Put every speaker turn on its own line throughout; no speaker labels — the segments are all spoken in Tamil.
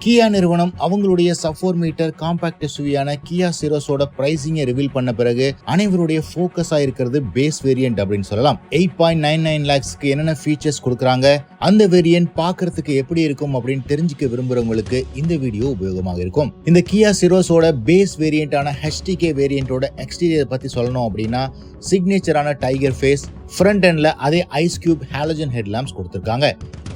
கியா நிறுவனம் அவங்களுடைய சப்-4 மீட்டர் காம்பாக்ட் எஸ்யூவியான கியா சிரோஸோட பிரைசிங்கை ரிவீல் பண்ண பிறகு அனைவருடைய ஃபோக்கஸா இருக்கிறது பேஸ் வேரியன்ட் அப்படின்னு சொல்லலாம். 8.99 lakhsக்கு என்னென்ன ஃபீச்சர்ஸ் கொடுக்குறாங்க, அந்த வேரியன்ட் பார்க்கிறதுக்கு எப்படி இருக்கும் அப்படின்னு தெரிஞ்சுக்க விரும்புறவங்களுக்கு இந்த வீடியோ உபயோகமாக இருக்கும். இந்த கியா சிரோஸோட பேஸ் வேரியன்டான HTK வேரியன்டோட எக்ஸ்டீரியர் பத்தி சொல்லணும் அப்படின்னா சிக்னேச்சரான டைகர் ஃபேஸ், ஃப்ரண்ட் எண்ட்ல அதே ஐஸ் கியூப் ஹாலோஜன் ஹெட்லாம்ப்ஸ் கொடுத்திருக்காங்க.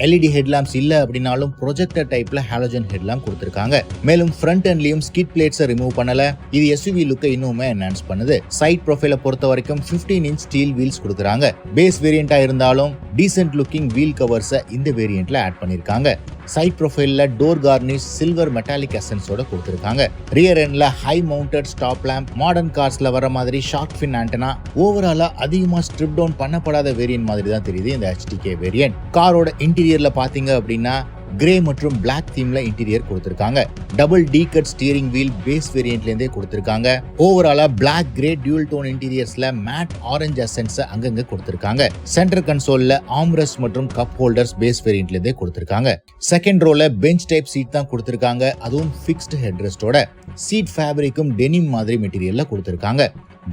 LED ஹெட்லாம்ப்ஸ் இல்ல அப்படின்னாலும் ப்ரொஜெக்டர் டைப்ல ஹாலோஜன் ஹெட்லாம்ப் கொடுத்திருக்காங்க. மேலும் ஃப்ரண்ட் எண்ட்லயும் ஸ்கிட் பிளேட்ஸை ரிமூவ் பண்ணல. இது SUV லுக்கை இன்னுமே என்ஹான்ஸ் பண்ணுது. சைட் ப்ரொஃபைலை பொறுத்த வரைக்கும் 15 inch ஸ்டீல் வீல்ஸ் கொடுக்குறாங்க. பேஸ் வேரியண்டா இருந்தாலும் டீசென்ட் லுக்கிங் வீல் கவர்ஸை இந்த வேரியன்ட்ல ஆட் பண்ணிருக்காங்க. சைட் ப்ரொஃபைல்ல டோர் கார்னிஷ் சில்வர் மெட்டாலிக் எசன்ஸோட கொடுத்திருக்காங்க. ரியர் எண்ட்ல high mounted stop lamp, modern கார்ஸ்ல வர மாதிரி ஷார்க் ஃபின் ஆண்டனா, ஓவராலா அதிகமா ஸ்ட்ரிப் டவுன் பண்ணப்படாத வேரியன்ட் மாதிரி தான் தெரியுது இந்த HTK வேரியன்ட். காரோட இன்டீரியர்ல பாத்தீங்க அப்படின்னா கிரே மற்றும் பிளாக் தீம்ல இன்டீரியர் கொடுத்திருக்காங்க. Double D cut steering wheel base வேரியன்ட்ல இருந்தே கொடுத்திருக்காங்க. ஓவராலா பிளாக் கிரே டியூல் டோன் இன்டீரியர்ஸ்ல மேட் ஆரஞ்சு எசன்ஸ் அங்கங்க கொடுத்திருக்காங்க. சென்டர் கன்சோல்ல ஆம்ரெஸ்ட் மற்றும் கப் ஹோல்டர்ஸ் பேஸ் வேரியன்ட்ல இருந்தே கொடுத்திருக்காங்க. செகண்ட் ரோல பெஞ்ச் டைப் சீட் தான் கொடுத்திருக்காங்க. அதுவும் ஃபிக்ஸ்டு ஹெட்ரெஸ்டோட. சீட் ஃபேப்ரிக்கும் டெனிம் மாதிரி மெட்டீரியல்ல கொடுத்திருக்காங்க.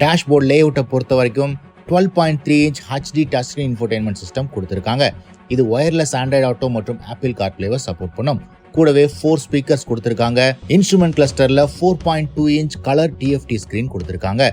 டேஷ்போர்ட் லேஅவுட்டை பொறுத்த வரைக்கும் 12.3 inch HD touch screen infotainment system கொடுத்திருக்காங்க. இது வயர்லெஸ் ஆண்ட்ராய்டு ஆட்டோ மற்றும் ஆப்பிள் கார்ப்ளேவை சப்போர்ட் பண்ணும். கூடவே 4 ஸ்பீக்கர்ஸ் கொடுத்திருக்காங்க. இன்ஸ்ட்ருமெண்ட் கிளஸ்டர்ல 4.2 inch கலர் TFT ஸ்கிரீன் கொடுத்திருக்காங்க.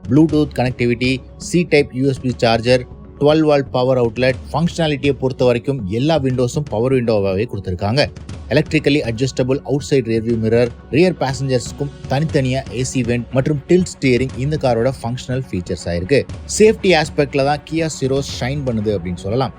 Bluetooth connectivity, C type USB charger, 12 volt power outlet. ஃபங்க்ஷனாலிட்டியை பொறுத்த வரைக்கும் எல்லா விண்டோஸும் பவர் விண்டோவாகவே கொடுத்திருக்காங்க. Electrically adjustable outside rearview mirror, rear பேசஞ்சர்ஸ்க்கும் தனித்தனியா AC வென்ட் மற்றும் டில்ட் ஸ்டீரிங் இந்த காரோட ஃபங்க்ஷனல் ஃபீச்சர்ஸ் ஆயிருக்கு. சேஃப்டி ஆஸ்பெக்ட்ல தான் கியா சிரோஸ் ஷைன் பண்ணுது அப்படின்னு சொல்லலாம்.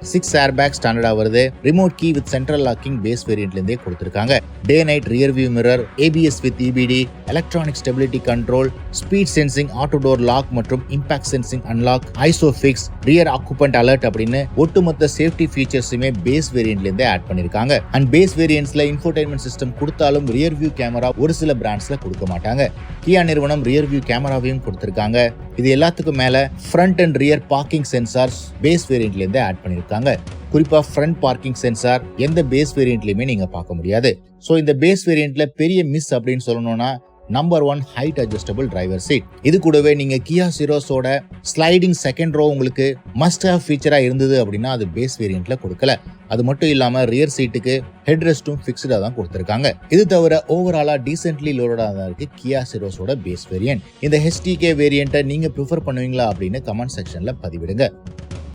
6 ஏர்பேக் ஸ்டாண்டர்டா வருது. Remote key with central locking base வேரியன்ட்ல இருந்தே கொடுத்திருக்காங்க. Day night rear view mirror, ABS with EBD, electronic stability control, speed sensing, auto door lock மற்றும் impact sensing unlock, isofix, rear occupant alert அப்படின்னு ஒட்டுமொத்த சேஃப்டி ஃபீச்சர்ஸுமே பேஸ் வேரியன்ட்ல இருந்தே ஆட் பண்ணிருக்காங்க. அண்ட் பேஸ் வேரியன்ட்ஸ்ல இன்ஃபோடெயின்மென்ட் சிஸ்டம் கொடுத்தாலும் ரியர் வியூ கேமரா ஒரு சில பிராண்ட்ஸ்ல கொடுக்க மாட்டாங்க. கியா நிறுவனம் ரியர் வியூ கேமராவையும் கொடுத்திருக்காங்க. இது எல்லாத்துக்கும் மேல front and rear parking sensors base வேரியன்ட்ல இருந்தே ஆட் பண்ணிருக்காங்க. குறிப்பா ஃப்ரண்ட் பார்க்கிங் சென்சார் எந்த பேஸ் வேரியன்ட்லயுமே நீங்க பார்க்க முடியாது. சோ இந்த பேஸ் வேரியன்ட்ல பெரிய மிஸ் அப்படின்னு சொல்லணும்னா number 1 height adjustable driver seat. இது கூடவே நீங்க கியா சிரோஸோட ஸ்லைடிங் செகண்ட் ரோ உங்களுக்கு மஸ்ட் ஹேவ் ஃபீச்சரா இருந்தது அப்படின்னா அது பேஸ் வேரியன்ட்ல கொடுக்கல. அது மட்டும் இல்லாம ரியர் சீட்டுக்கு ஹெட் ரெஸ்டும் ஃபிக்ஸ்டா தான் கொடுத்திருக்காங்க. இது தவிர ஓவராலா டீசென்ட்லி லோடடா தான் இருக்கு கியா சிரோஸோட பேஸ் வேரியன்ட். இந்த HTK வேரியன்ட்டை நீங்க ப்ரிஃபர் பண்ணுவீங்களா அப்படின்னு கமெண்ட் செக்ஷன்ல பதிவிடுங்க.